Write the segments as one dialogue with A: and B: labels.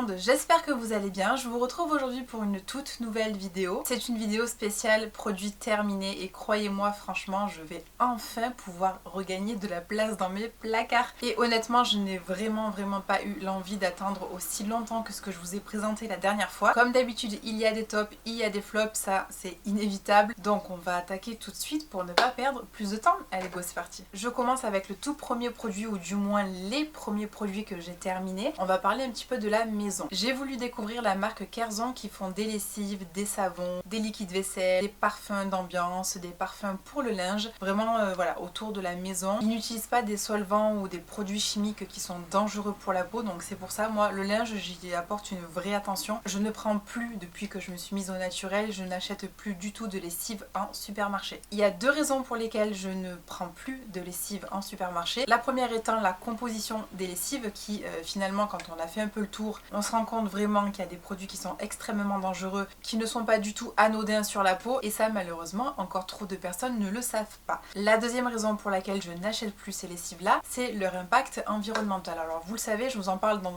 A: monde, j'espère que vous allez bien. Je vous retrouve aujourd'hui pour une toute nouvelle vidéo. C'est une vidéo spéciale produit terminé et croyez-moi franchement je vais enfin pouvoir regagner de la place dans mes placards. Et honnêtement je n'ai vraiment pas eu l'envie d'attendre aussi longtemps que ce que je vous ai présenté la dernière fois. Comme d'habitude il y a des tops, il y a des flops, ça c'est inévitable. Donc on va attaquer tout de suite pour ne pas perdre plus de temps. Allez go, c'est parti. Je commence avec le tout premier produit ou du moins les premiers produits que j'ai terminés. On va parler un petit peu de la maison. J'ai voulu découvrir la marque Kerzon qui font des lessives, des savons, des liquides vaisselle, des parfums d'ambiance, des parfums pour le linge, vraiment voilà, autour de la maison. Ils n'utilisent pas des solvants ou des produits chimiques qui sont dangereux pour la peau, donc c'est pour ça moi le linge j'y apporte une vraie attention. Je ne prends plus, depuis que je me suis mise au naturel, je n'achète plus du tout de lessive en supermarché. Il y a deux raisons pour lesquelles je ne prends plus de lessive en supermarché. La première étant la composition des lessives qui finalement quand on a fait un peu le tour, on se rend compte vraiment qu'il y a des produits qui sont extrêmement dangereux, qui ne sont pas du tout anodins sur la peau et ça malheureusement encore trop de personnes ne le savent pas. La deuxième raison pour laquelle je n'achète plus ces lessives là, c'est leur impact environnemental. Alors vous le savez, je vous en parle dans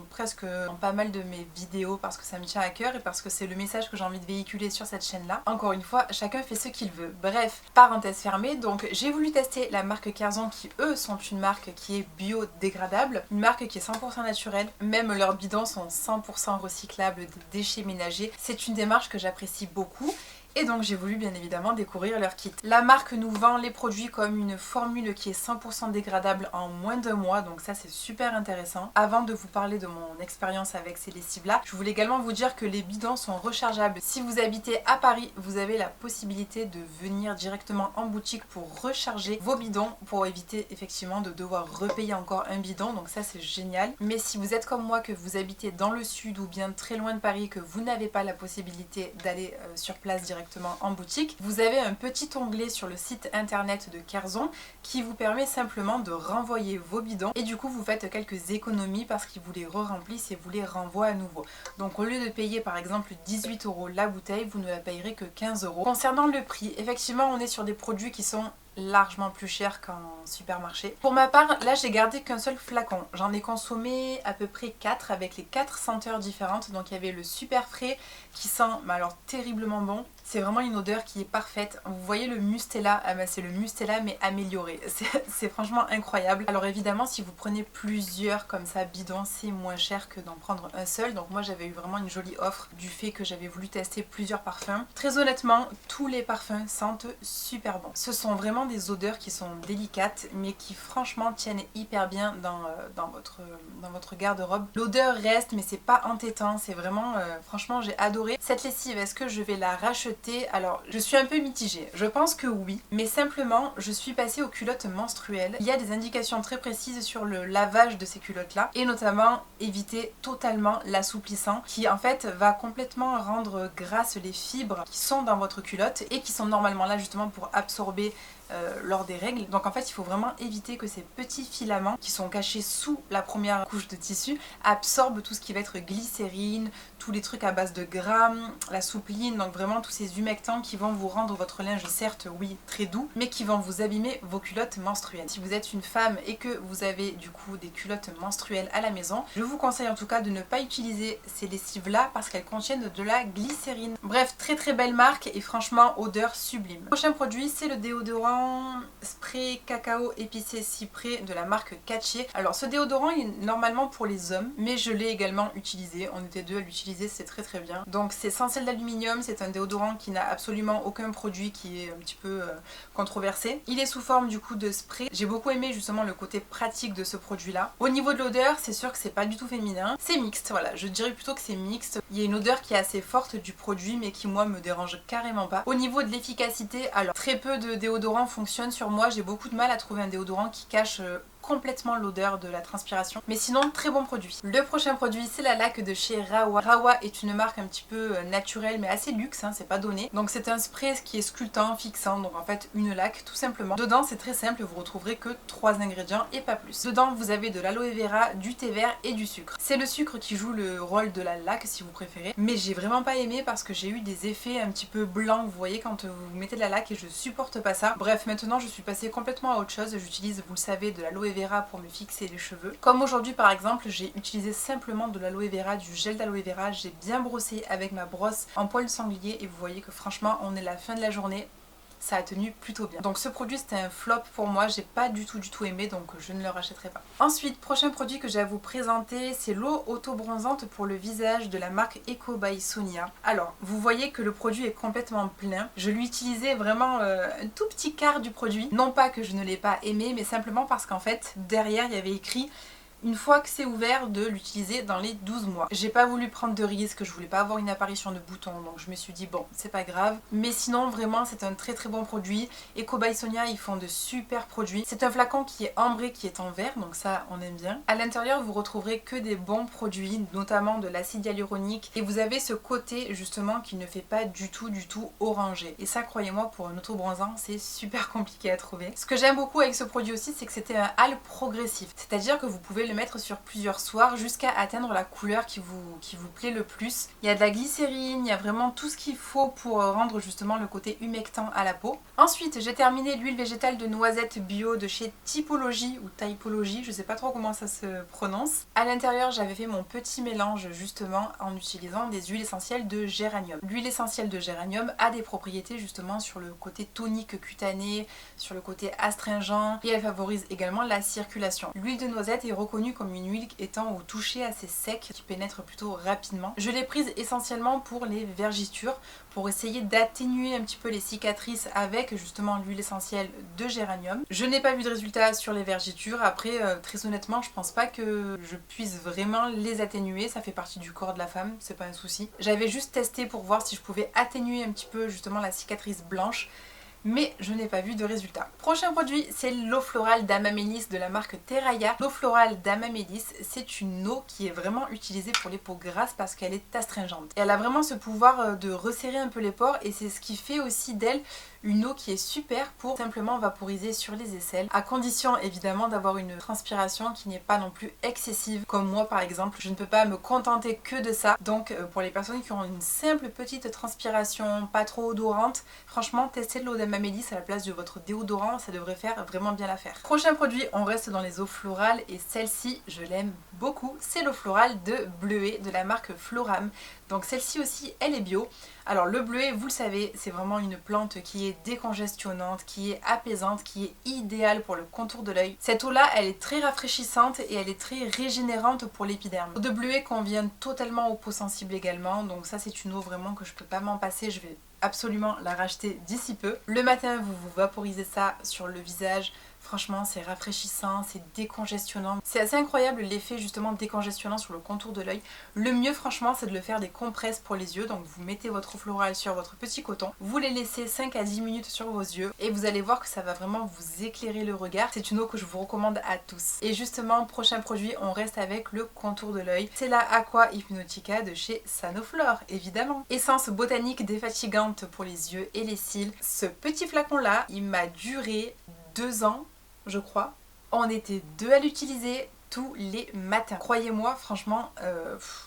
A: pas mal de mes vidéos parce que ça me tient à cœur et parce que c'est le message que j'ai envie de véhiculer sur cette chaîne là. Encore une fois, chacun fait ce qu'il veut. Bref, parenthèse fermée, donc j'ai voulu tester la marque Kerzon qui eux sont une marque qui est biodégradable, une marque qui est 100% naturelle, même leurs bidons sont 100% recyclables des déchets ménagers. C'est une démarche que j'apprécie beaucoup. Et donc j'ai voulu bien évidemment découvrir leur kit. La marque nous vend les produits comme une formule qui est 100% dégradable en moins d'un mois, donc ça c'est super intéressant. Avant de vous parler de mon expérience avec ces lessives là, je voulais également vous dire que les bidons sont rechargeables. Si vous habitez à Paris, vous avez la possibilité de venir directement en boutique pour recharger vos bidons, pour éviter effectivement de devoir repayer encore un bidon, donc ça c'est génial. Mais si vous êtes comme moi, que vous habitez dans le sud ou bien très loin de Paris, que vous n'avez pas la possibilité d'aller sur place directement en boutique, vous avez un petit onglet sur le site internet de Kerzon qui vous permet simplement de renvoyer vos bidons et du coup vous faites quelques économies parce qu'ils vous les re-remplissent et vous les renvoient à nouveau. Donc au lieu de payer par exemple 18 € la bouteille, vous ne la payerez que 15 €. Concernant le prix, effectivement on est sur des produits qui sont largement plus cher qu'en supermarché. Pour ma part, là j'ai gardé qu'un seul flacon. J'en ai consommé à peu près 4 avec les 4 senteurs différentes. Donc il y avait le super frais qui sent mais alors terriblement bon. C'est vraiment une odeur qui est parfaite. Vous voyez le Mustela, ah bah c'est le Mustela mais amélioré. C'est franchement incroyable. Alors évidemment si vous prenez plusieurs comme ça bidons, c'est moins cher que d'en prendre un seul. Donc moi j'avais eu vraiment une jolie offre du fait que j'avais voulu tester plusieurs parfums. Très honnêtement, tous les parfums sentent super bon. Ce sont vraiment des odeurs qui sont délicates mais qui franchement tiennent hyper bien dans votre garde-robe. L'odeur reste mais c'est pas entêtant, c'est vraiment franchement j'ai adoré. Cette lessive, est-ce que je vais la racheter? Alors je suis un peu mitigée, je pense que oui, mais simplement je suis passée aux culottes menstruelles. Il y a des indications très précises sur le lavage de ces culottes là et notamment éviter totalement l'assouplissant qui en fait va complètement rendre grasses les fibres qui sont dans votre culotte et qui sont normalement là justement pour absorber lors des règles. Donc en fait il faut vraiment éviter que ces petits filaments qui sont cachés sous la première couche de tissu absorbent tout ce qui va être glycérine, tous les trucs à base de gras, la soupline, donc vraiment tous ces humectants qui vont vous rendre votre linge certes oui très doux mais qui vont vous abîmer vos culottes menstruelles. Si vous êtes une femme et que vous avez du coup des culottes menstruelles à la maison, je vous conseille en tout cas de ne pas utiliser ces lessives là parce qu'elles contiennent de la glycérine. Bref, très belle marque et franchement odeur sublime. Le prochain produit c'est le déodorant spray cacao épicé cyprès de la marque Catchier. Alors ce déodorant il est normalement pour les hommes mais je l'ai également utilisé, on était deux à l'utiliser, c'est très bien. Donc c'est sans sel d'aluminium, c'est un déodorant qui n'a absolument aucun produit qui est un petit peu controversé. Il est sous forme du coup de spray. J'ai beaucoup aimé justement le côté pratique de ce produit là. Au niveau de l'odeur c'est sûr que c'est pas du tout féminin, c'est mixte, voilà, je dirais plutôt que c'est mixte. Il y a une odeur qui est assez forte du produit mais qui moi me dérange carrément pas. Au niveau de l'efficacité, alors très peu de déodorants fonctionnent sur moi, j'ai beaucoup de mal à trouver un déodorant qui cache complètement l'odeur de la transpiration, mais sinon très bon produit. Le prochain produit c'est la laque de chez Rawa. Rawa est une marque un petit peu naturelle mais assez luxe, hein, c'est pas donné. Donc c'est un spray qui est sculptant, fixant, donc en fait une laque tout simplement. Dedans c'est très simple, vous retrouverez que 3 ingrédients et pas plus. Dedans vous avez de l'aloe vera, du thé vert et du sucre. C'est le sucre qui joue le rôle de la laque si vous préférez, mais j'ai vraiment pas aimé parce que j'ai eu des effets un petit peu blancs, vous voyez quand vous mettez de la laque et je supporte pas ça. Bref, maintenant je suis passée complètement à autre chose, j'utilise, vous le savez, de l'aloe vera pour me fixer les cheveux. Comme aujourd'hui par exemple, j'ai utilisé simplement de l'aloe vera, du gel d'aloe vera, j'ai bien brossé avec ma brosse en poil sanglier et vous voyez que franchement on est à la fin de la journée. Ça a tenu plutôt bien. Donc ce produit c'était un flop pour moi, j'ai pas du tout aimé, donc je ne le rachèterai pas. Ensuite, prochain produit que j'ai à vous présenter, c'est l'eau auto-bronzante pour le visage de la marque Eco by Sonia. Alors, vous voyez que le produit est complètement plein. Je lui utilisais vraiment un tout petit quart du produit. Non pas que je ne l'ai pas aimé, mais simplement parce qu'en fait, derrière, il y avait écrit une fois que c'est ouvert de l'utiliser dans les 12 mois. J'ai pas voulu prendre de risques, je voulais pas avoir une apparition de boutons, donc je me suis dit bon, c'est pas grave. Mais sinon vraiment c'est un très bon produit. Eco by Sonia, ils font de super produits. C'est un flacon qui est ambré, qui est en verre, donc ça on aime bien. À l'intérieur vous retrouverez que des bons produits, notamment de l'acide hyaluronique, et vous avez ce côté justement qui ne fait pas du tout orangé. Et ça, croyez-moi, pour un auto-bronzant c'est super compliqué à trouver. Ce que j'aime beaucoup avec ce produit aussi, c'est que c'était un hal progressif, c'est-à-dire que vous pouvez le mettre sur plusieurs soirs jusqu'à atteindre la couleur qui vous plaît le plus. Il y a de la glycérine, il y a vraiment tout ce qu'il faut pour rendre justement le côté humectant à la peau. Ensuite, j'ai terminé l'huile végétale de noisette bio de chez Typologie ou Typologie, je sais pas trop comment ça se prononce. À l'intérieur, j'avais fait mon petit mélange justement en utilisant des huiles essentielles de géranium. L'huile essentielle de géranium a des propriétés justement sur le côté tonique cutané, sur le côté astringent, et elle favorise également la circulation. L'huile de noisette est reconnue comme une huile étant au toucher assez sec qui pénètre plutôt rapidement. Je l'ai prise essentiellement pour les vergitures, pour essayer d'atténuer un petit peu les cicatrices avec justement l'huile essentielle de géranium. Je n'ai pas vu de résultat sur les vergitures. Après, très honnêtement, je pense pas que je puisse vraiment les atténuer. Ça fait partie du corps de la femme, c'est pas un souci. J'avais juste testé pour voir si je pouvais atténuer un petit peu justement la cicatrice blanche, mais je n'ai pas vu de résultat. Prochain produit, c'est l'eau florale d'Amamélis de la marque Terraya. L'eau florale d'Amamélis, c'est une eau qui est vraiment utilisée pour les peaux grasses parce qu'elle est astringente. Et elle a vraiment ce pouvoir de resserrer un peu les pores, et c'est ce qui fait aussi d'elle une eau qui est super pour simplement vaporiser sur les aisselles, à condition évidemment d'avoir une transpiration qui n'est pas non plus excessive, comme moi par exemple. Je ne peux pas me contenter que de ça, donc pour les personnes qui ont une simple petite transpiration pas trop odorante, franchement testez de l'eau d'Amamélis à la place de votre déodorant, ça devrait faire vraiment bien l'affaire. Prochain produit, on reste dans les eaux florales, et celle-ci je l'aime beaucoup, c'est l'eau florale de Bleuet de la marque Floram. Donc celle-ci aussi elle est bio. Alors le bleuet, vous le savez, c'est vraiment une plante qui est décongestionnante, qui est apaisante, qui est idéale pour le contour de l'œil. Cette eau-là, elle est très rafraîchissante et elle est très régénérante pour l'épiderme. L'eau de bleuet convient totalement aux peaux sensibles également, donc ça c'est une eau vraiment que je peux pas m'en passer, je vais absolument la racheter d'ici peu. Le matin, vous vaporisez ça sur le visage. Franchement, c'est rafraîchissant, c'est décongestionnant. C'est assez incroyable l'effet justement décongestionnant sur le contour de l'œil. Le mieux franchement, c'est de le faire des compresses pour les yeux. Donc vous mettez votre eau florale sur votre petit coton, vous les laissez 5 à 10 minutes sur vos yeux et vous allez voir que ça va vraiment vous éclairer le regard. C'est une eau que je vous recommande à tous. Et justement, prochain produit, on reste avec le contour de l'œil. C'est la Aqua Hypnotica de chez Sanoflore, évidemment. Essence botanique défatigante pour les yeux et les cils. Ce petit flacon là, il m'a duré 2 ans, je crois. On était 2 à l'utiliser tous les matins. Croyez-moi, franchement,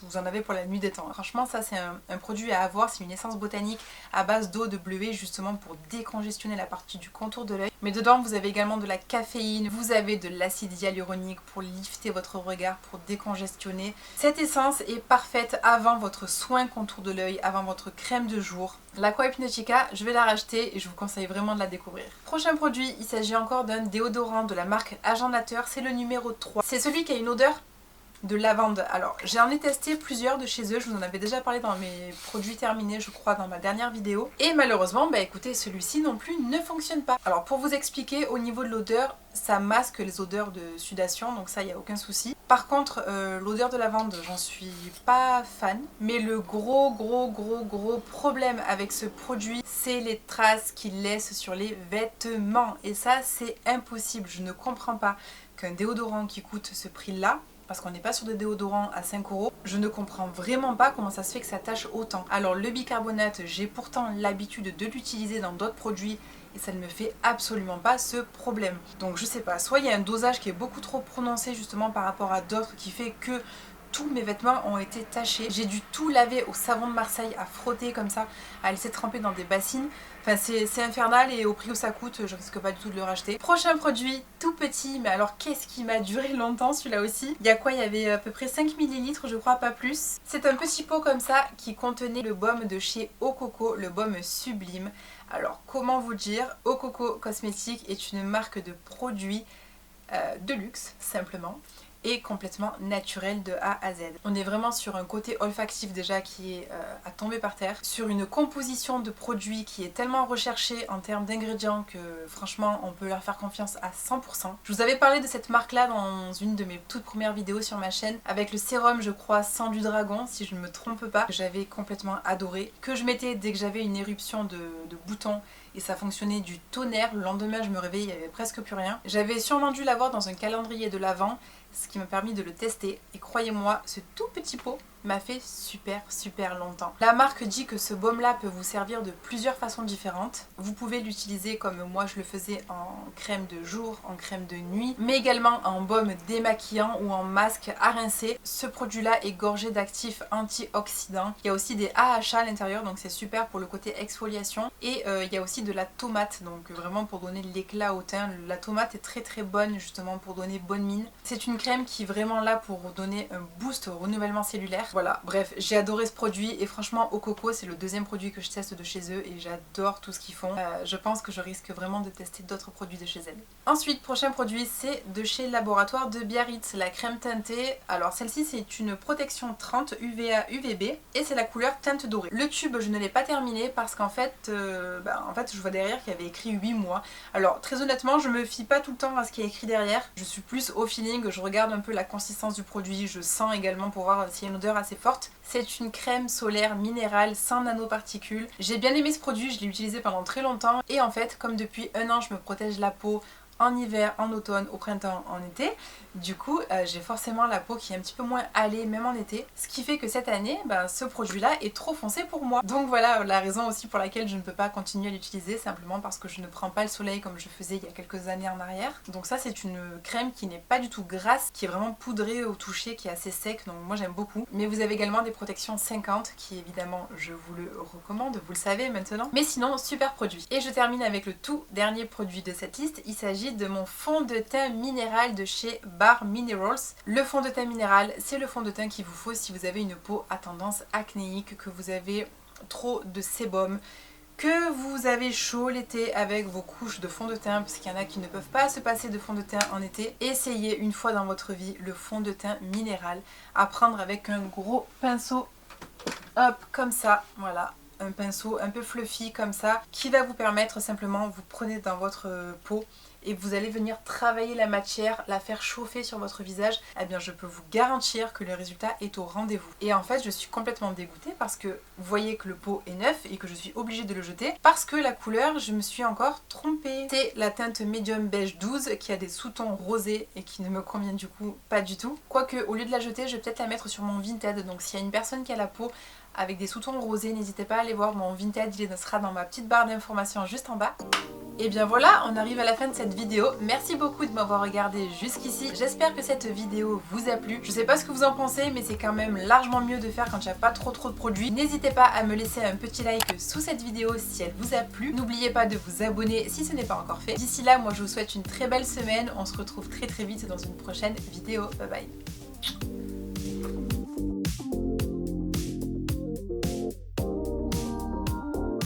A: vous en avez pour la nuit des temps. Franchement, ça c'est un produit à avoir. C'est une essence botanique à base d'eau de bleuet justement pour décongestionner la partie du contour de l'œil. Mais dedans, vous avez également de la caféine, vous avez de l'acide hyaluronique pour lifter votre regard, pour décongestionner. Cette essence est parfaite avant votre soin contour de l'œil, avant votre crème de jour. L'Aqua Hypnotica, je vais la racheter et je vous conseille vraiment de la découvrir. Prochain produit, il s'agit encore d'un déodorant de la marque Agent Nateur, c'est le numéro 3. C'est celui qui a une odeur de lavande. Alors j'en ai testé plusieurs de chez eux, je vous en avais déjà parlé dans mes produits terminés je crois dans ma dernière vidéo, et malheureusement bah écoutez, celui-ci non plus ne fonctionne pas. Alors pour vous expliquer, au niveau de l'odeur, ça masque les odeurs de sudation, donc ça il n'y a aucun souci. Par contre l'odeur de lavande, j'en suis pas fan, mais le gros problème avec ce produit, c'est les traces qu'il laisse sur les vêtements, et ça c'est impossible. Je ne comprends pas qu'un déodorant qui coûte ce prix là, parce qu'on n'est pas sur des déodorants à 5 €, je ne comprends vraiment pas comment ça se fait que ça tâche autant. Alors le bicarbonate, j'ai pourtant l'habitude de l'utiliser dans d'autres produits et ça ne me fait absolument pas ce problème. Donc je sais pas, soit il y a un dosage qui est beaucoup trop prononcé justement par rapport à d'autres qui fait que tous mes vêtements ont été tachés. J'ai dû tout laver au savon de Marseille, à frotter comme ça, à laisser tremper dans des bassines. Enfin c'est infernal et au prix où ça coûte, je risque pas du tout de le racheter. Prochain produit, tout petit, mais alors qu'est-ce qui m'a duré longtemps celui-là aussi. Il y a quoi? Il y avait à peu près 5 ml je crois, pas plus. C'est un petit pot comme ça qui contenait le baume de chez Eau Coco, le baume Sublime. Alors comment vous dire, Eau Coco Cosmétiques est une marque de produits de luxe simplement et complètement naturel de A à Z. On est vraiment sur un côté olfactif déjà qui est à tomber par terre, sur une composition de produits qui est tellement recherchée en termes d'ingrédients que franchement on peut leur faire confiance à 100%. Je vous avais parlé de cette marque là dans une de mes toutes premières vidéos sur ma chaîne avec le sérum je crois sang du dragon si je ne me trompe pas, que j'avais complètement adoré, que je mettais dès que j'avais une éruption de boutons et ça fonctionnait du tonnerre. Le lendemain je me réveillais, il n'y avait presque plus rien. J'avais sûrement dû l'avoir dans un calendrier de l'Avent, ce qui m'a permis de le tester et croyez-moi, ce tout petit pot m'a fait super longtemps. La marque dit que ce baume là peut vous servir de plusieurs façons différentes. Vous pouvez l'utiliser comme moi je le faisais en crème de jour, en crème de nuit, mais également en baume démaquillant ou en masque à rincer. Ce produit là est gorgé d'actifs antioxydants. Il y a aussi des AHA à l'intérieur donc c'est super pour le côté exfoliation et il y a aussi de la tomate donc vraiment pour donner de l'éclat au teint. La tomate est très bonne justement pour donner bonne mine. C'est une crème qui est vraiment là pour donner un boost au renouvellement cellulaire. Voilà, bref, j'ai adoré ce produit et franchement Eau Coco c'est le deuxième produit que je teste de chez eux et j'adore tout ce qu'ils font. Je pense que je risque vraiment de tester d'autres produits de chez elles. Ensuite, prochain produit c'est de chez Laboratoire de Biarritz, la crème teintée. Alors celle-ci c'est une protection 30 UVA UVB et c'est la couleur teinte dorée. Le tube je ne l'ai pas terminé parce qu'en fait, je vois derrière qu'il y avait écrit 8 mois. Alors très honnêtement je me fie pas tout le temps à ce qui est écrit derrière. Je suis plus au feeling, je regarde un peu la consistance du produit, je sens également pour voir s'il y a une odeur assez forte. C'est une crème solaire minérale sans nanoparticules. J'ai bien aimé ce produit, je l'ai utilisé pendant très longtemps et en fait comme depuis un an je me protège la peau en hiver, en automne, au printemps, en été. Du coup, j'ai forcément la peau qui est un petit peu moins hâlée, même en été. Ce qui fait que cette année, ce produit-là est trop foncé pour moi. Donc voilà la raison aussi pour laquelle je ne peux pas continuer à l'utiliser, simplement parce que je ne prends pas le soleil comme je faisais il y a quelques années en arrière. Donc ça, c'est une crème qui n'est pas du tout grasse, qui est vraiment poudrée au toucher, qui est assez sec, donc moi j'aime beaucoup. Mais vous avez également des protections 50, qui évidemment, je vous le recommande, vous le savez maintenant. Mais sinon, super produit. Et je termine avec le tout dernier produit de cette liste. Il s'agit de mon fond de teint minéral de chez Bare Minerals. Le fond de teint minéral, c'est le fond de teint qu'il vous faut si vous avez une peau à tendance acnéique, que vous avez trop de sébum, que vous avez chaud l'été avec vos couches de fond de teint, parce qu'il y en a qui ne peuvent pas se passer de fond de teint en été. Essayez une fois dans votre vie le fond de teint minéral à prendre avec un gros pinceau, hop, comme ça, voilà. Un pinceau un peu fluffy comme ça qui va vous permettre simplement, vous prenez dans votre peau et vous allez venir travailler la matière, la faire chauffer sur votre visage. Eh bien je peux vous garantir que le résultat est au rendez-vous. Et en fait je suis complètement dégoûtée parce que vous voyez que le pot est neuf et que je suis obligée de le jeter parce que la couleur je me suis encore trompée. C'est la teinte Medium Beige 12 qui a des sous-tons rosés et qui ne me convient du coup pas du tout. Quoique au lieu de la jeter je vais peut-être la mettre sur mon Vinted, donc s'il y a une personne qui a la peau avec des sous-tons rosés, n'hésitez pas à aller voir mon Vinted, il sera dans ma petite barre d'informations juste en bas. Et bien voilà, on arrive à la fin de cette vidéo. Merci beaucoup de m'avoir regardé jusqu'ici. J'espère que cette vidéo vous a plu. Je sais pas ce que vous en pensez, mais c'est quand même largement mieux de faire quand il n'y a pas trop de produits. N'hésitez pas à me laisser un petit like sous cette vidéo si elle vous a plu. N'oubliez pas de vous abonner si ce n'est pas encore fait. D'ici là, moi je vous souhaite une très belle semaine. On se retrouve très vite dans une prochaine vidéo. Bye bye.